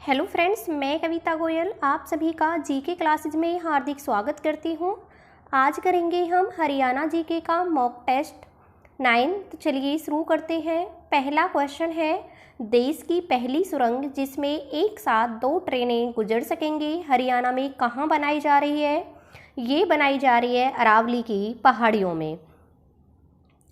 Hello friends, मैं कविता गोयल आप सभी का जीके क्लासेज में हार्दिक स्वागत करती हूँ। आज करेंगे हम हरियाणा जीके का मॉक टेस्ट 9। तो चलिए शुरू करते हैं। पहला क्वेश्चन है, देश की पहली सुरंग जिसमें एक साथ 2 ट्रेनें गुजर सकेंगी हरियाणा में कहाँ बनाई जा रही है? ये बनाई जा रही है अरावली की पहाड़ियों में।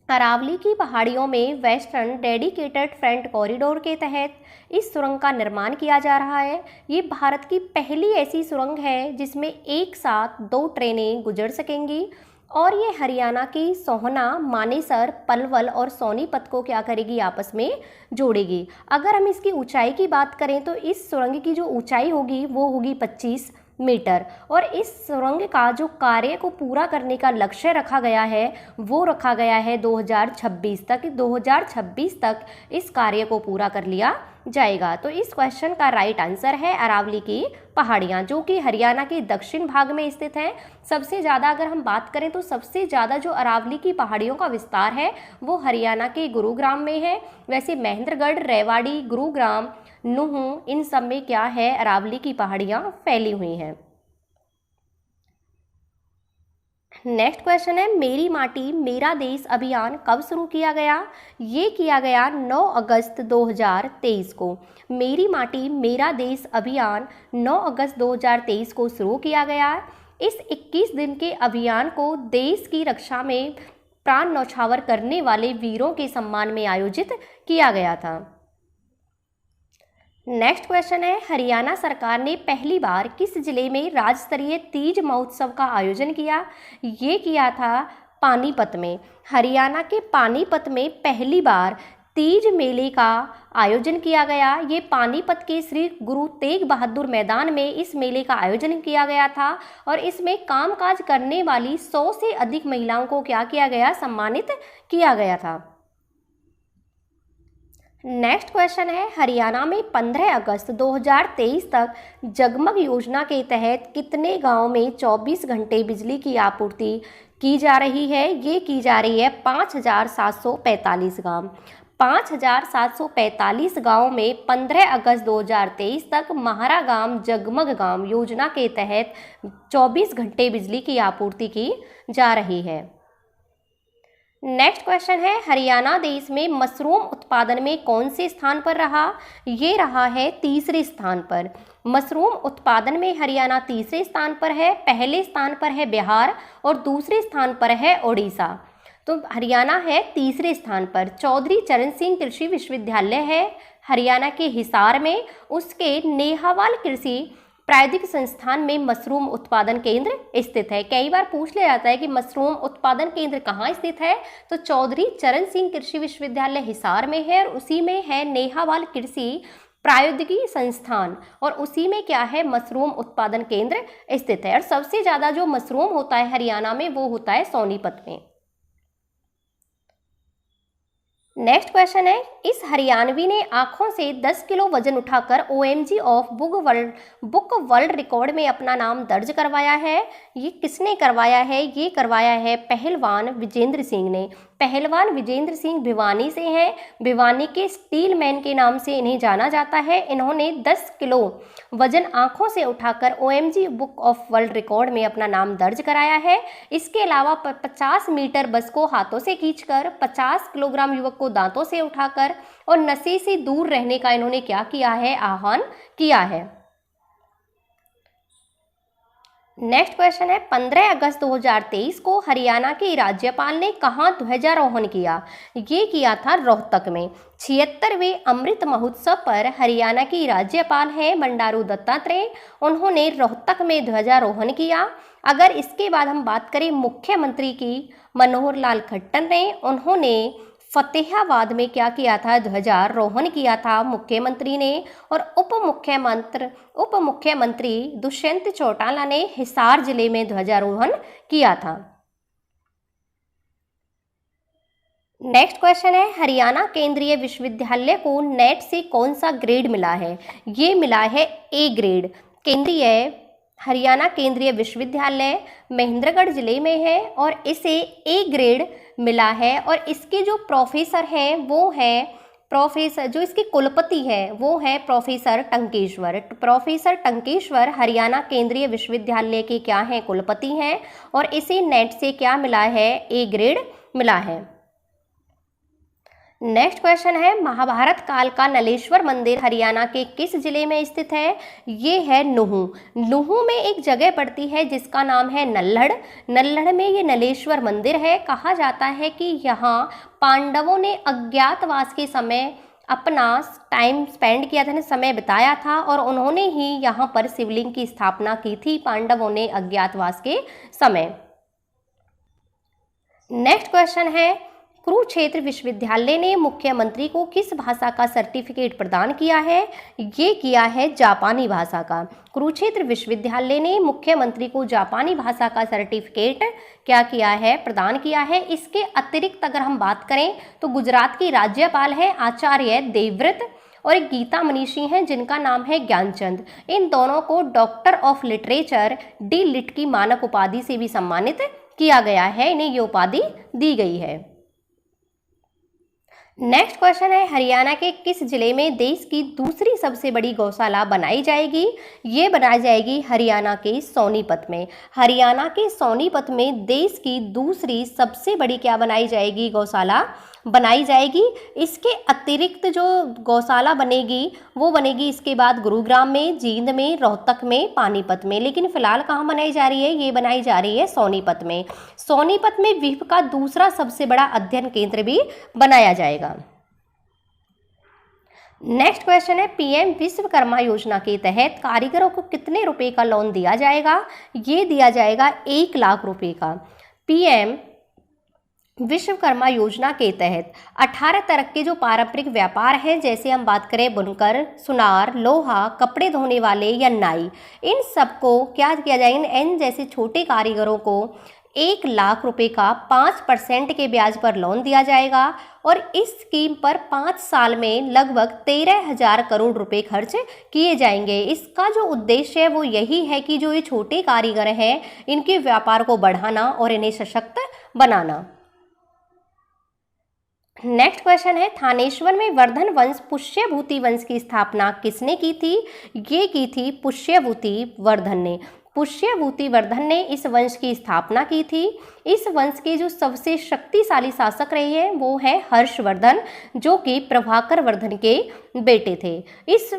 अरावली की पहाड़ियों में वेस्टर्न डेडिकेटेड फ्रंट कॉरिडोर के तहत इस सुरंग का निर्माण किया जा रहा है। ये भारत की पहली ऐसी सुरंग है जिसमें एक साथ 2 ट्रेनें गुजर सकेंगी और ये हरियाणा की सोहना, मानेसर, पलवल और सोनीपत को क्या करेगी, आपस में जोड़ेगी। अगर हम इसकी ऊंचाई की बात करें तो इस सुरंग की जो ऊंचाई होगी वो होगी 25 मीटर और इस सुरंग का जो कार्य को पूरा करने का लक्ष्य रखा गया है वो रखा गया है 2026 तक। 2026 तक इस कार्य को पूरा कर लिया जाएगा। तो इस क्वेश्चन का राइट आंसर है अरावली की पहाड़ियाँ, जो कि हरियाणा के दक्षिण भाग में स्थित हैं। सबसे ज़्यादा अगर हम बात करें तो सबसे ज़्यादा जो अरावली की पहाड़ियों का विस्तार है वो हरियाणा के गुरुग्राम में है। वैसे महेंद्रगढ़, रेवाड़ी, गुरुग्राम, नूहू, इन सब में क्या है, अरावली की पहाड़ियाँ फैली हुई हैं। नेक्स्ट क्वेश्चन है, मेरी माटी मेरा देश अभियान कब शुरू किया गया? ये किया गया 9 अगस्त 2023 को। मेरी माटी मेरा देश अभियान 9 अगस्त 2023 को शुरू किया गया। इस 21 दिन के अभियान को देश की रक्षा में प्राण न्यौछावर करने वाले वीरों के सम्मान में आयोजित किया गया था। नेक्स्ट क्वेश्चन है, हरियाणा सरकार ने पहली बार किस जिले में राज्य स्तरीय तीज महोत्सव का आयोजन किया? ये किया था पानीपत में। हरियाणा के पानीपत में पहली बार तीज मेले का आयोजन किया गया। ये पानीपत के श्री गुरु तेग बहादुर मैदान में इस मेले का आयोजन किया गया था और इसमें कामकाज करने वाली 100 से अधिक महिलाओं को क्या किया गया, सम्मानित किया गया था। नेक्स्ट क्वेश्चन है, हरियाणा में 15 अगस्त 2023 तक जगमग योजना के तहत कितने गांव में 24 घंटे बिजली की आपूर्ति की जा रही है? ये की जा रही है 5745 गांव। 5745 गांव में 15 अगस्त 2023 तक महारा गांव जगमग गांव योजना के तहत 24 घंटे बिजली की आपूर्ति की जा रही है। नेक्स्ट क्वेश्चन है, हरियाणा देश में मशरूम उत्पादन में कौन से स्थान पर रहा? ये रहा है तीसरे स्थान पर। मशरूम उत्पादन में हरियाणा तीसरे स्थान पर है। पहले स्थान पर है बिहार और दूसरे स्थान पर है उड़ीसा। तो हरियाणा है तीसरे स्थान पर। चौधरी चरण सिंह कृषि विश्वविद्यालय है हरियाणा के हिसार में। उसके नेहावाल कृषि प्रायोगिक संस्थान में मशरूम उत्पादन केंद्र स्थित है। कई बार पूछ लिया जाता है कि मशरूम उत्पादन केंद्र कहाँ स्थित है, तो चौधरी चरण सिंह कृषि विश्वविद्यालय हिसार में है और उसी में है नेहावाल कृषि प्रायोगिकी संस्थान और उसी में क्या है, मशरूम उत्पादन केंद्र स्थित है। और सबसे ज़्यादा जो मशरूम होता है हरियाणा में वो होता है सोनीपत में। नेक्स्ट क्वेश्चन है, इस हरियाणवी ने आंखों से 10 किलो वजन उठाकर OMG of book world record में अपना नाम दर्ज करवाया है। ये किसने करवाया है? ये करवाया है पहलवान विजेंद्र सिंह ने। पहलवान विजेंद्र सिंह भिवानी से हैं। भिवानी के स्टील मैन के नाम से इन्हें जाना जाता है। इन्होंने 10 किलो वजन आंखों से उठाकर OMG book of world record में अपना नाम दर्ज कराया है। इसके अलावा 50 मीटर बस को हाथों से खींचकर, 50 किलोग्राम युवक को दांतों से उठाकर और नशे से दूर रहने का इन्होंने क्या किया है, आह्वान किया है। नेक्स्ट क्वेश्चन है, 15 अगस्त 2023 को हरियाणा के राज्यपाल ने कहाँ ध्वजारोहण किया? ये किया था रोहतक में। 76वें अमृत महोत्सव पर हरियाणा की राज्यपाल हैं बंडारू दत्तात्रेय। उन्होंने रोहतक में ध्वजारोहण किया। अगर इसके बाद हम बात करें मुख्यमंत्री की, मनोहर लाल खट्टर ने, उन्होंने फतेहाबाद में क्या किया था, ध्वजारोहण किया था मुख्यमंत्री ने। और उप मुख्यमंत्री दुष्यंत चौटाला ने हिसार जिले में ध्वजारोहण किया था। नेक्स्ट क्वेश्चन है, हरियाणा केंद्रीय विश्वविद्यालय को नेट से कौन सा ग्रेड मिला है? ये मिला है A ग्रेड। हरियाणा केंद्रीय विश्वविद्यालय महेंद्रगढ़ जिले में है और इसे A ग्रेड मिला है और इसके जो प्रोफेसर हैं वो हैं प्रोफेसर जो इसके कुलपति है वो है प्रोफेसर टंकेश्वर। प्रोफेसर टंकेश्वर हरियाणा केंद्रीय विश्वविद्यालय के क्या हैं, कुलपति हैं, और इसे नेट से क्या मिला है, ए ग्रेड मिला है। नेक्स्ट क्वेश्चन है, महाभारत काल का नलेश्वर मंदिर हरियाणा के किस जिले में स्थित है? ये है नुहू। नुहू में एक जगह पड़ती है जिसका नाम है नल्हड़। नल्हड़ में ये नलेश्वर मंदिर है। कहा जाता है कि यहाँ पांडवों ने अज्ञातवास के समय अपना टाइम स्पेंड किया था, समय बिताया था, और उन्होंने ही यहाँ पर शिवलिंग की स्थापना की थी पांडवों ने अज्ञातवास के समय। नेक्स्ट क्वेश्चन है, कुरुक्षेत्र विश्वविद्यालय ने मुख्यमंत्री को किस भाषा का सर्टिफिकेट प्रदान किया है? ये किया है जापानी भाषा का। कुरुक्षेत्र विश्वविद्यालय ने मुख्यमंत्री को जापानी भाषा का सर्टिफिकेट क्या किया है, प्रदान किया है। इसके अतिरिक्त अगर हम बात करें तो गुजरात की राज्यपाल है आचार्य देवव्रत, और एक गीता मनीषी हैं जिनका नाम है ज्ञानचंद। इन दोनों को doctor of literature D Litt की मानक उपाधि से भी सम्मानित किया गया है, इन्हें ये उपाधि दी गई है। नेक्स्ट क्वेश्चन है, हरियाणा के किस जिले में देश की दूसरी सबसे बड़ी गौशाला बनाई जाएगी? ये बनाई जाएगी हरियाणा के सोनीपत में। हरियाणा के सोनीपत में देश की दूसरी सबसे बड़ी क्या बनाई जाएगी, गौशाला बनाई जाएगी। इसके अतिरिक्त जो गौशाला बनेगी वो बनेगी इसके बाद गुरुग्राम में, जींद में, रोहतक में, पानीपत में, लेकिन फिलहाल कहाँ बनाई जा रही है? ये बनाई जा रही है सोनीपत में। सोनीपत में विश्व का दूसरा सबसे बड़ा अध्ययन केंद्र भी बनाया जाएगा। नेक्स्ट क्वेश्चन है, पीएम विश्वकर्मा योजना के तहत कारीगरों को कितने रुपए का लोन दिया जाएगा? ये दिया जाएगा 1 लाख रुपए का। पीएम विश्वकर्मा योजना के तहत 18 तरह के जो पारंपरिक व्यापार हैं, जैसे हम बात करें बुनकर, सुनार, लोहा, कपड़े धोने वाले या नाई, इन सबको क्या किया जाएगा, इन जैसे छोटे कारीगरों को 1 लाख रुपए का 5% के ब्याज पर लोन दिया जाएगा, और इस स्कीम पर 5 साल में लगभग 13,000 करोड़ रुपए खर्च किए जाएंगे। इसका जो उद्देश्य है वो यही है कि जो ये छोटे कारीगर हैं इनके व्यापार को बढ़ाना और इन्हें सशक्त बनाना। नेक्स्ट क्वेश्चन है, थानेश्वर में वर्धन वंश पुष्यभूति वंश की स्थापना किसने की थी? ये की थी पुष्यभूति वर्धन ने। पुष्यभूति वर्धन ने इस वंश की स्थापना की थी। इस वंश के जो सबसे शक्तिशाली शासक रहे हैं वो है हर्षवर्धन, जो कि प्रभाकर वर्धन के बेटे थे। इस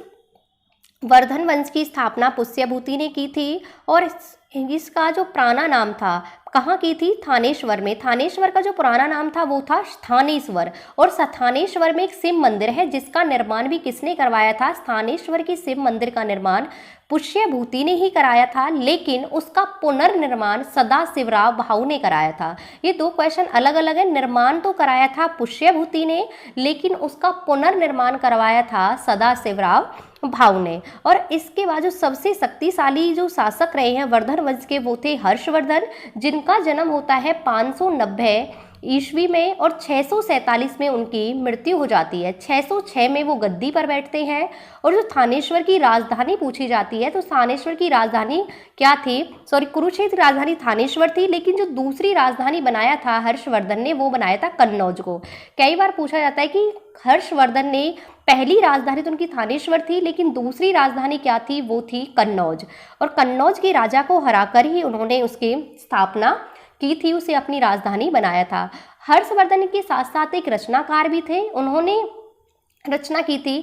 वर्धन वंश की स्थापना पुष्यभूति ने की थी, और इसका जो पुराना नाम था, कहाँ की थी? थानेश्वर में। थानेश्वर का जो पुराना नाम था वो था स्थानेश्वर, और स्थानेश्वर में एक शिव मंदिर है जिसका निर्माण भी किसने करवाया था? स्थानेश्वर के शिव मंदिर का निर्माण पुष्यभूति ने ही कराया था, लेकिन उसका पुनर्निर्माण सदाशिवराव भाऊ ने कराया था। ये दो क्वेश्चन अलग अलग है। निर्माण तो कराया था पुष्यभूति ने, लेकिन उसका पुनर्निर्माण करवाया था सदाशिवराव भाऊ ने। और इसके बाद जो सबसे शक्तिशाली जो शासक रहे हैं वर्धन वंश के वो थे हर्षवर्धन, जिनका जन्म होता है 590 ईस्वी में, और 647 में उनकी मृत्यु हो जाती है। 606 में वो गद्दी पर बैठते हैं। और जो थानेश्वर की राजधानी पूछी जाती है तो थानेश्वर की राजधानी क्या थी? कुरुक्षेत्र राजधानी थानेश्वर थी, लेकिन जो दूसरी राजधानी बनाया था हर्षवर्धन ने वो बनाया था कन्नौज को। कई बार पूछा जाता है कि हर्षवर्धन ने पहली राजधानी तो उनकी थानेश्वर थी, लेकिन दूसरी राजधानी क्या थी? वो थी कन्नौज, और कन्नौज के राजा को हराकर ही उन्होंने उसकी स्थापना की थी, उसे अपनी राजधानी बनाया था। हर्षवर्धन के साथ साथ एक रचनाकार भी थे। उन्होंने रचना की थी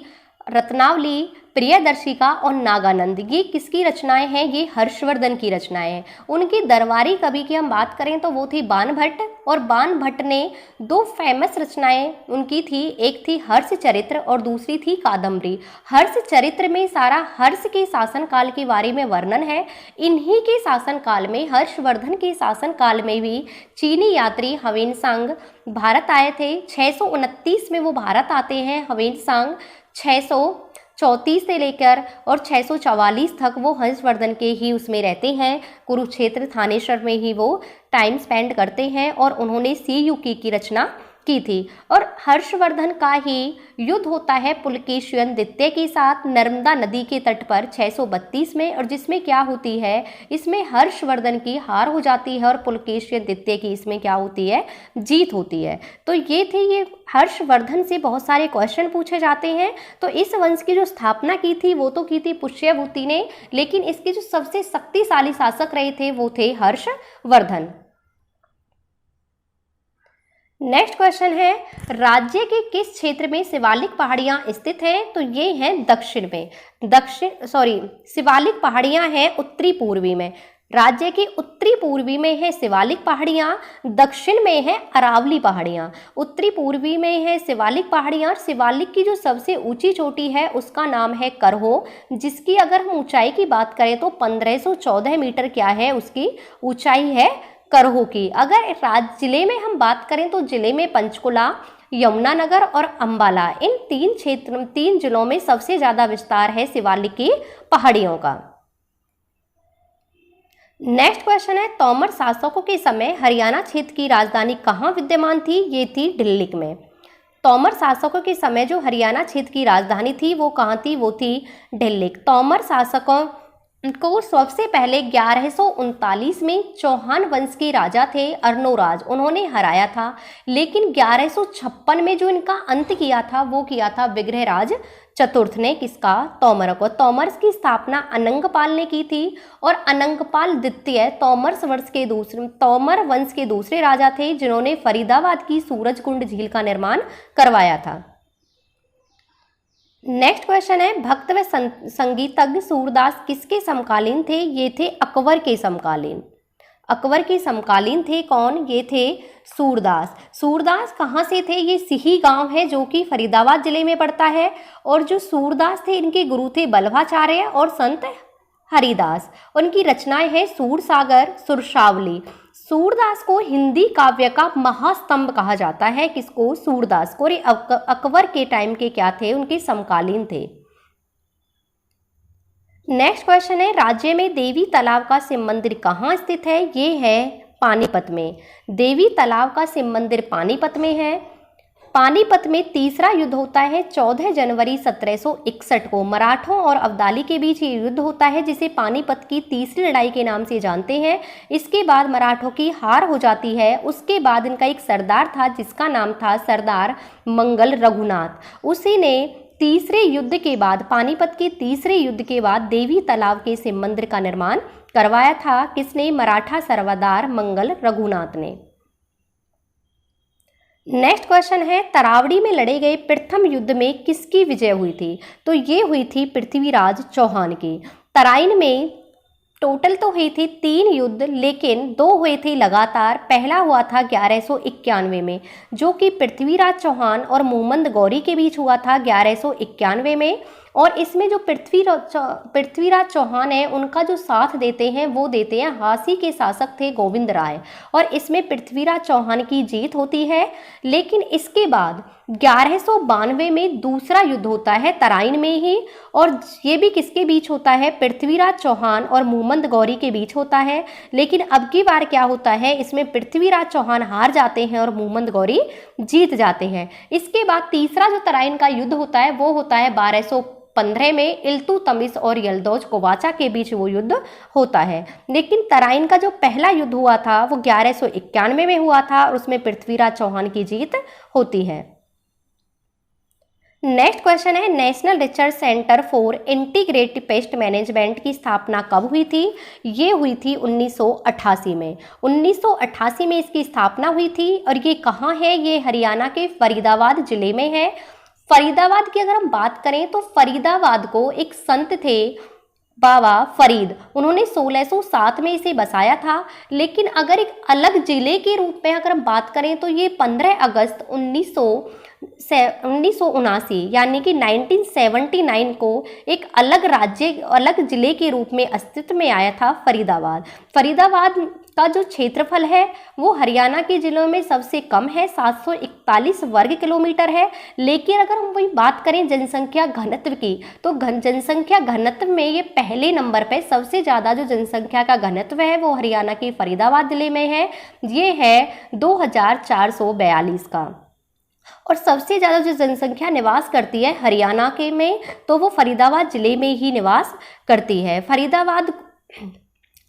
रत्नावली, प्रियदर्शिका और नागानंद। ये किसकी रचनाएं हैं? ये हर्षवर्धन की रचनाएं हैं। उनकी दरबारी कवि की हम बात करें तो वो थी बाणभट्ट, और बाणभट्ट ने 2 फेमस रचनाएं उनकी थी, एक थी हर्ष चरित्र और दूसरी थी कादम्बरी। हर्ष चरित्र में सारा हर्ष के शासनकाल के बारे में वर्णन है। इन्हीं के शासनकाल में, हर्षवर्धन के शासनकाल में भी चीनी यात्री ह्वेनसांग भारत आए थे। 629 में वो भारत आते हैं ह्वेनसांग। 634 से लेकर और 644 तक वो हर्षवर्धन के ही उसमें रहते हैं। कुरुक्षेत्र थानेश्वर में ही वो टाइम स्पेंड करते हैं, और उन्होंने सीयूकी की रचना की थी। और हर्षवर्धन का ही युद्ध होता है पुलकेशिन द्वितीय के साथ नर्मदा नदी के तट पर 632 में, और जिसमें क्या होती है, इसमें हर्षवर्धन की हार हो जाती है और पुलकेशिन द्वितीय की इसमें क्या होती है, जीत होती है। तो ये थे, ये हर्षवर्धन से बहुत सारे क्वेश्चन पूछे जाते हैं। तो इस वंश की जो स्थापना की थी वो तो की थी पुष्यभूति ने, लेकिन इसके जो सबसे शक्तिशाली शासक रहे थे वो थे हर्षवर्धन। नेक्स्ट क्वेश्चन है, राज्य के किस क्षेत्र में शिवालिक पहाड़ियां स्थित हैं? तो ये हैं दक्षिण में, शिवालिक पहाड़ियां हैं उत्तरी पूर्वी में। राज्य के उत्तरी पूर्वी में है शिवालिक पहाड़ियां, दक्षिण में है अरावली पहाड़ियां। उत्तरी पूर्वी में है शिवालिक पहाड़ियां। शिवालिक की जो सबसे ऊंची चोटी है उसका नाम है करहो, जिसकी अगर हम ऊंचाई की बात करें तो 1514 मीटर क्या है, उसकी ऊंचाई है करहो की। अगर जिले में हम बात करें तो जिले में पंचकुला, यमुनानगर और अंबाला, इन तीन जिलों में सबसे ज्यादा विस्तार है शिवालिक की पहाड़ियों का। नेक्स्ट क्वेश्चन है, तोमर शासकों के समय हरियाणा क्षेत्र की राजधानी कहाँ विद्यमान थी? ये थी दिल्ली में। तोमर शासकों के समय जो हरियाणा क्षेत्र की राजधानी थी वो कहाँ थी? वो थी दिल्ली। तोमर शासकों को सबसे पहले 1139 में चौहान वंश के राजा थे अर्नोराज, उन्होंने हराया था। लेकिन 1156 में जो इनका अंत किया था वो किया था विग्रहराज चतुर्थ ने, किसका? तोमर को। तोमर की स्थापना अनंगपाल ने की थी, और अनंगपाल द्वितीय तोमर वंश के दूसरे राजा थे जिन्होंने फरीदाबाद की सूरजकुंड झील का निर्माण करवाया था। नेक्स्ट क्वेश्चन है, भक्त व संगीतज्ञ सूरदास किसके समकालीन थे? ये थे अकबर के समकालीन। अकबर के समकालीन थे कौन? ये थे सूरदास। सूरदास कहाँ से थे? ये सिही गांव है जो कि फरीदाबाद जिले में पड़ता है। और जो सूरदास थे इनके गुरु थे बल्लभाचार्य और संत हरिदास। उनकी रचनाएं हैं सूरसागर, सुरसावली। सूरदास को हिंदी काव्य का महास्तंभ कहा जाता है। किसको? सूरदास को। अकबर के टाइम के क्या थे? उनके समकालीन थे। नेक्स्ट क्वेश्चन है, राज्य में देवी तालाब का शिव मंदिर कहाँ स्थित है? ये है पानीपत में। देवी तालाब का शिव मंदिर पानीपत में है। पानीपत में तीसरा युद्ध होता है 14 जनवरी 1761 को। मराठों और अब्दाली के बीच ये युद्ध होता है जिसे पानीपत की तीसरी लड़ाई के नाम से जानते हैं। इसके बाद मराठों की हार हो जाती है। उसके बाद इनका एक सरदार था जिसका नाम था सरदार मंगल रघुनाथ। उसी ने तीसरे युद्ध के बाद, पानीपत के तीसरे युद्ध के बाद देवी तालाब के शिव मंदिर का निर्माण करवाया था। किसने? मराठा सरदार मंगल रघुनाथ ने। नेक्स्ट क्वेश्चन है, तरावड़ी में लड़े गए प्रथम युद्ध में किसकी विजय हुई थी? तो ये हुई थी पृथ्वीराज चौहान की। तराइन में टोटल तो हुई थी 3 युद्ध, लेकिन 2 हुए थे लगातार। पहला हुआ था 1191 में जो कि पृथ्वीराज चौहान और मोहम्मद गौरी के बीच हुआ था 1191 में। और इसमें जो पृथ्वीराज चौहान है उनका जो साथ देते हैं वो देते हैं हासी के शासक थे गोविंद राय, और इसमें पृथ्वीराज चौहान की जीत होती है। लेकिन इसके बाद 1192 में दूसरा युद्ध होता है तराइन में ही, और ये भी किसके बीच होता है? पृथ्वीराज चौहान और मोहम्मद गौरी के बीच होता है। लेकिन अब की बार क्या होता है, इसमें पृथ्वीराज चौहान हार जाते हैं और मोहम्मद गौरी जीत जाते हैं। इसके बाद तीसरा जो तराइन का युद्ध होता है वो होता है 1215 में इल्तुतमिश और यल्दौज कोवाचा के बीच वो युद्ध होता है। लेकिन तराइन का जो पहला युद्ध हुआ था वो 1191 में हुआ था और उसमें पृथ्वीराज चौहान की जीत होती है। नेक्स्ट क्वेश्चन है, national research centre for integrated pest management की स्थापना कब हुई थी? ये हुई थी 1988 में। 1988 में इसकी स्थापना हुई थी। और ये कहाँ है? ये हरियाणा के फरीदाबाद जिले में है। फरीदाबाद की अगर हम बात करें तो फरीदाबाद को एक संत थे बाबा फरीद, उन्होंने 1607 में इसे बसाया था। लेकिन अगर एक अलग जिले के रूप में अगर हम बात करें तो ये 15 अगस्त 1979 यानी कि 1979 को एक अलग राज्य, अलग जिले के रूप में अस्तित्व में आया था फरीदाबाद। फरीदाबाद का जो क्षेत्रफल है वो हरियाणा के जिलों में सबसे कम है, 741 वर्ग किलोमीटर है। लेकिन अगर हम वही बात करें जनसंख्या घनत्व की तो जनसंख्या घनत्व में ये पहले नंबर पे, सबसे ज़्यादा जो जनसंख्या का घनत्व है वो हरियाणा के फरीदाबाद जिले में है। ये है 2442 का। और सबसे ज़्यादा जो जनसंख्या निवास करती है हरियाणा के में, तो वो फरीदाबाद ज़िले में ही निवास करती है। फरीदाबाद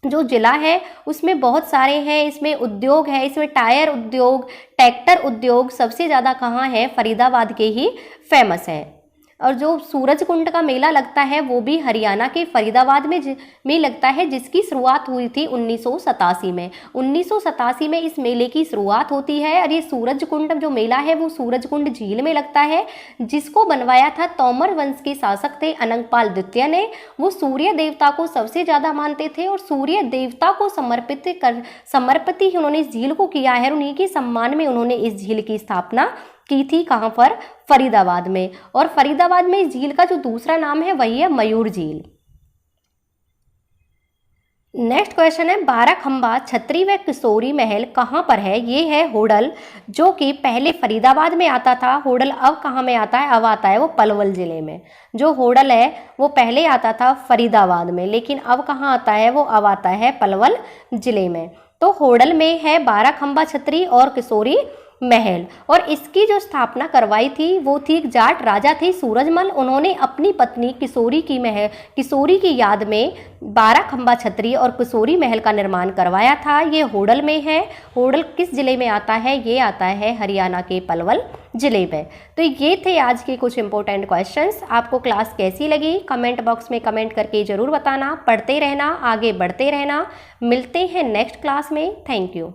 जो ज़िला है उसमें बहुत सारे हैं, इसमें उद्योग है, इसमें टायर उद्योग, ट्रैक्टर उद्योग सबसे ज़्यादा कहाँ है, फरीदाबाद के ही फेमस है। और जो सूरज कुंड का मेला लगता है वो भी हरियाणा के फरीदाबाद में लगता है, जिसकी शुरुआत हुई थी 1987 में। 1987 में इस मेले की शुरुआत होती है। और ये सूरज कुंड जो मेला है वो सूरज कुंड झील में लगता है, जिसको बनवाया था तोमर वंश के शासक थे अनंगपाल द्वितीय ने। वो सूर्य देवता को सबसे ज़्यादा मानते थे और सूर्य देवता को समर्पित ही उन्होंने इस झील को किया है। उन्हीं के सम्मान में उन्होंने इस झील की स्थापना की थी। कहाँ पर, फरीदाबाद में। और फरीदाबाद में इस झील का जो दूसरा नाम है वही है मयूर झील। नेक्स्ट क्वेश्चन है, बाराखंबा छतरी व किशोरी महल कहाँ पर है? ये है होडल, जो कि पहले फरीदाबाद में आता था। होडल अब कहाँ में आता है? अब आता है वो पलवल जिले में। जो होडल है वो पहले आता था फरीदाबाद में, लेकिन अब कहाँ आता है? वो अब आता है पलवल जिले में। तो होडल में है बाराखंबा छतरी और किशोरी महल। और इसकी जो स्थापना करवाई थी वो थी जाट राजा थे सूरजमल। उन्होंने अपनी पत्नी किशोरी की याद में बाराखंबा छतरी और किशोरी महल का निर्माण करवाया था। ये होडल में है। होडल किस जिले में आता है? ये आता है हरियाणा के पलवल जिले में। तो ये थे आज के कुछ इंपॉर्टेंट क्वेश्चंस। आपको क्लास कैसी लगी कमेंट बॉक्स में कमेंट करके ज़रूर बताना। पढ़ते रहना, आगे बढ़ते रहना। मिलते हैं नेक्स्ट क्लास में। Thank you.